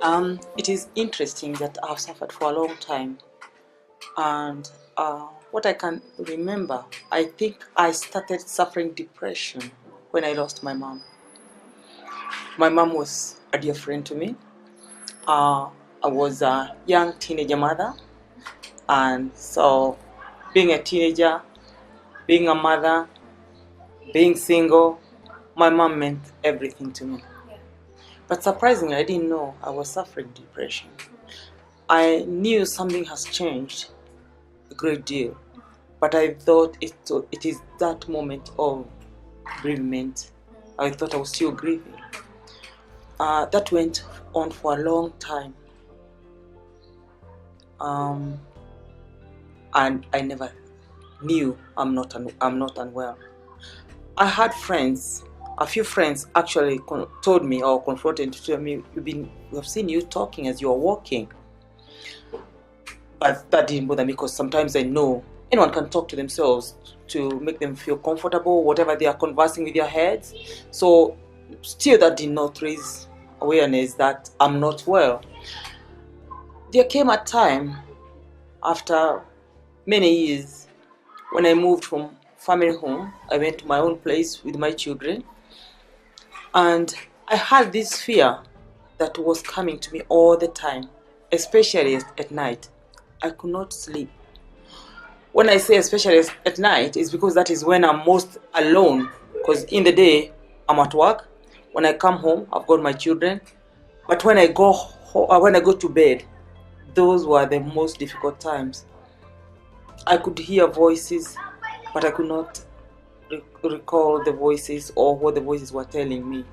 It is interesting that I've suffered for a long time, and what I can remember, I think I started suffering depression when I lost my mom. My mom was a dear friend to me. I was a young teenager mother, and so being a teenager, being a mother, being single, my mom meant everything to me. But surprisingly, I didn't know I was suffering depression. I knew something has changed a great deal, but I thought it is that moment of bereavement. I thought I was still grieving. That went on for a long time, and I never knew I'm not unwell. I had friends. A few friends actually told me or confronted to tell me, we have seen you talking as you're walking. But that didn't bother me because sometimes I know anyone can talk to themselves to make them feel comfortable, whatever they are conversing with their heads. So still that did not raise awareness that I'm not well. There came a time after many years when I moved from family home. I went to my own place with my children, and I had this fear that was coming to me all the time, especially at night. I could not sleep. When I say especially at night, it's because that is when I'm most alone. Because in the day, I'm at work. When I come home, I've got my children. But when I go to bed, those were the most difficult times. I could hear voices, but I could not recall the voices or what the voices were telling me.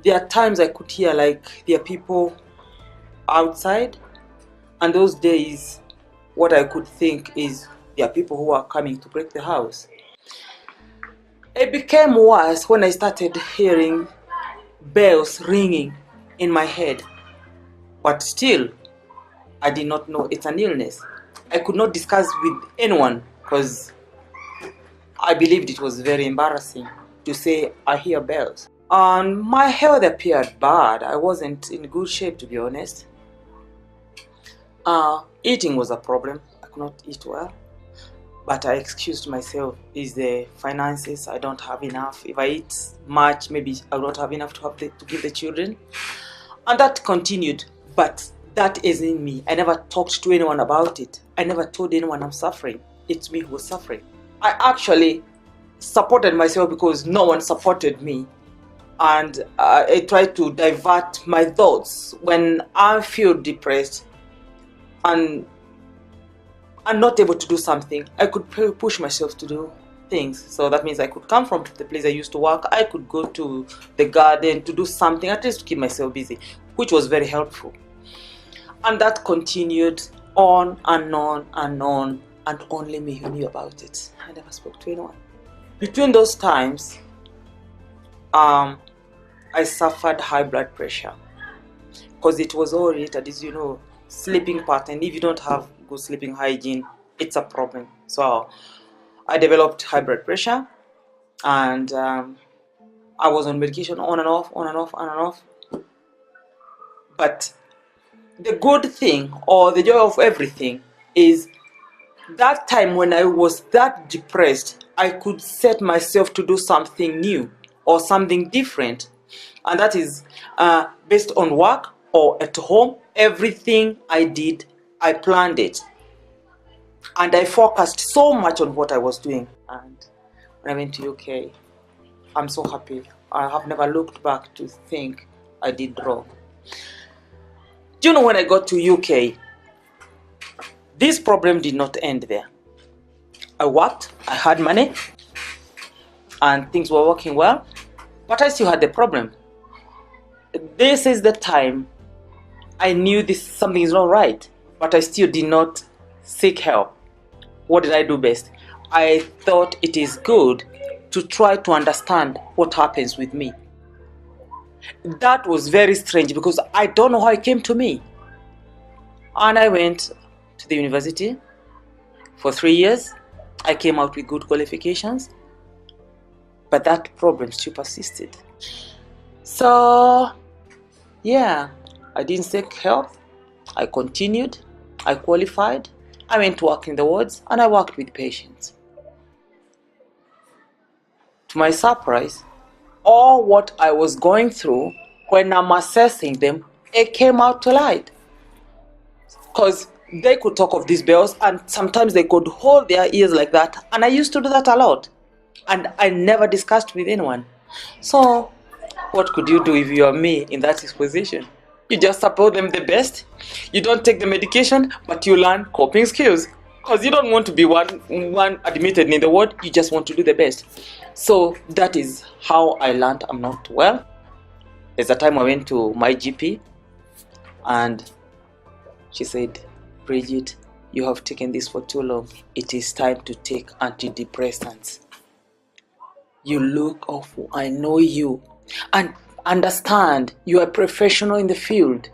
There are times I could hear like there are people outside, and those days what I could think is there are people who are coming to break the house. It became worse when I started hearing bells ringing in my head, but still I did not know it's an illness. I could not discuss with anyone because I believed it was very embarrassing to say I hear bells. And my health appeared bad. I wasn't in good shape, to be honest. Eating was a problem. I could not eat well, but I excused myself. Is the finances? I don't have enough. If I eat much, maybe I will not have enough to give the children, and that continued. But that isn't me. I never talked to anyone about it. I never told anyone I'm suffering. It's me who was suffering. I actually supported myself because no one supported me, and I tried to divert my thoughts when I feel depressed and I'm not able to do something. I could push myself to do things. So that means I could come from the place I used to work. I could go to the garden to do something, at least to keep myself busy, which was very helpful. And that continued on and on and on, and only me who knew about it. I never spoke to anyone. Between those times, I suffered high blood pressure because it was all related, as you know, sleeping pattern. If you don't have good sleeping hygiene, it's a problem. So I developed high blood pressure, and I was on medication on and off, on and off, on and off. But the good thing, or the joy of everything, is that time when I was that depressed, I could set myself to do something new or something different. And that is based on work or at home. Everything I did, I planned it. And I focused so much on what I was doing. And when I went to UK, I'm so happy. I have never looked back to think I did wrong. Do you know, when I got to UK, this problem did not end there. I worked, I had money, and things were working well, but I still had the problem. This is the time I knew something is not right, but I still did not seek help. What did I do best? I thought it is good to try to understand what happens with me. That was very strange because I don't know how it came to me. And I went to the university for 3 years. I came out with good qualifications, but that problem still persisted. So, yeah, I didn't seek help. I continued. I qualified. I went to work in the wards and I worked with patients. To my surprise, all what I was going through, when I'm assessing them, it came out to light. Because they could talk of these bells and sometimes they could hold their ears like that. And I used to do that a lot. And I never discussed with anyone. So what could you do if you are me in that position? You just support them the best. You don't take the medication, but you learn coping skills. Because you don't want to be one admitted in the ward, you just want to do the best. So that is how I learned I'm not well. There's a time I went to my GP and she said, Bridget, you have taken this for too long. It is time to take antidepressants. You look awful. I know you. And understand, you are a professional in the field.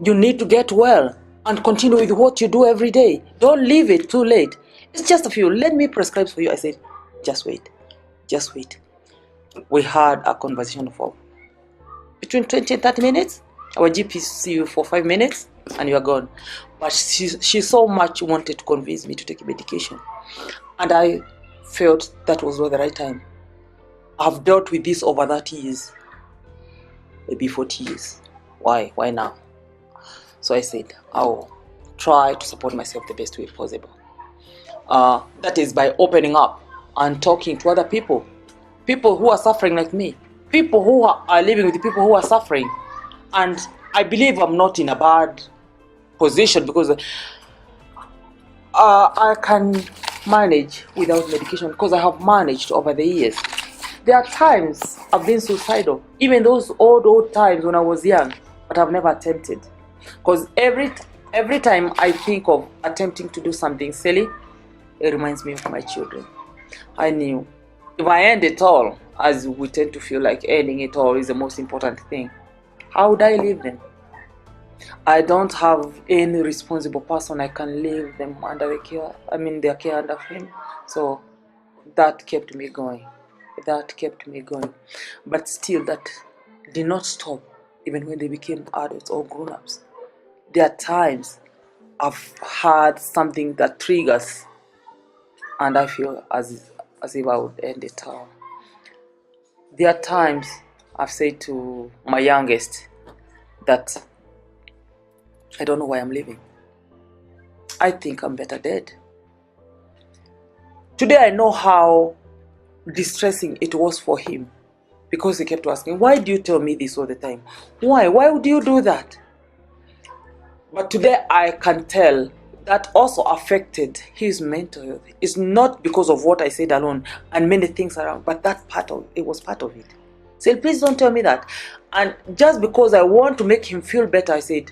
You need to get well and continue with what you do every day. Don't leave it too late. It's just a few. Let me prescribe for you. I said, just wait. Just wait. We had a conversation for between 20 and 30 minutes. Our GP see you for 5 minutes and you are gone. But she so much wanted to convince me to take medication. And I felt that was not the right time. I've dealt with this over 30 years. Maybe 40 years. Why? Why now? So I said, I'll try to support myself the best way possible. That is by opening up and talking to other people. People who are suffering like me. People who are living with the people who are suffering. And I believe I'm not in a bad position because I can manage without medication because I have managed over the years. There are times I've been suicidal, even those old times when I was young, but I've never attempted. Because every time I think of attempting to do something silly, it reminds me of my children. I knew if I end it all, as we tend to feel like ending it all is the most important thing, how would I leave them? I don't have any responsible person I can leave them under their care under him. So that kept me going. But still, that did not stop even when they became adults or grown-ups. There are times I've had something that triggers and I feel as if I would end it all. There are times I've said to my youngest that I don't know why I'm living. I think I'm better dead. Today I know how distressing it was for him because he kept asking, why do you tell me this all the time? Why would you do that? But today I can tell that also affected his mental health. It's not because of what I said alone and many things around, but it was part of it. He said, please don't tell me that. And just because I want to make him feel better, I said,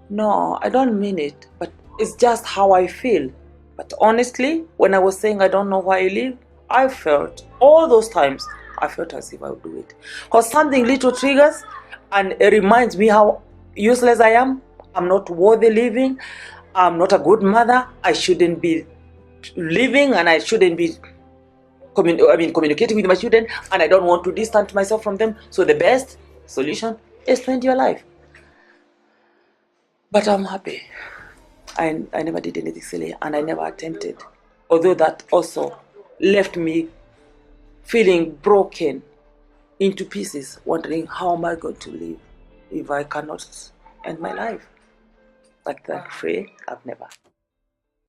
no, I don't mean it, but it's just how I feel. But honestly, when I was saying I don't know why I live, I felt, all those times, I felt as if I would do it. Because something little triggers and it reminds me how useless I am. I'm not worthy living. I'm not a good mother. I shouldn't be living and I shouldn't be communicating with my children, and I don't want to distance myself from them. So the best solution is to end your life. But I'm happy. I never did anything silly and I never attempted. Although that also left me feeling broken into pieces, wondering how am I going to live if I cannot end my life. Like that free, I've never.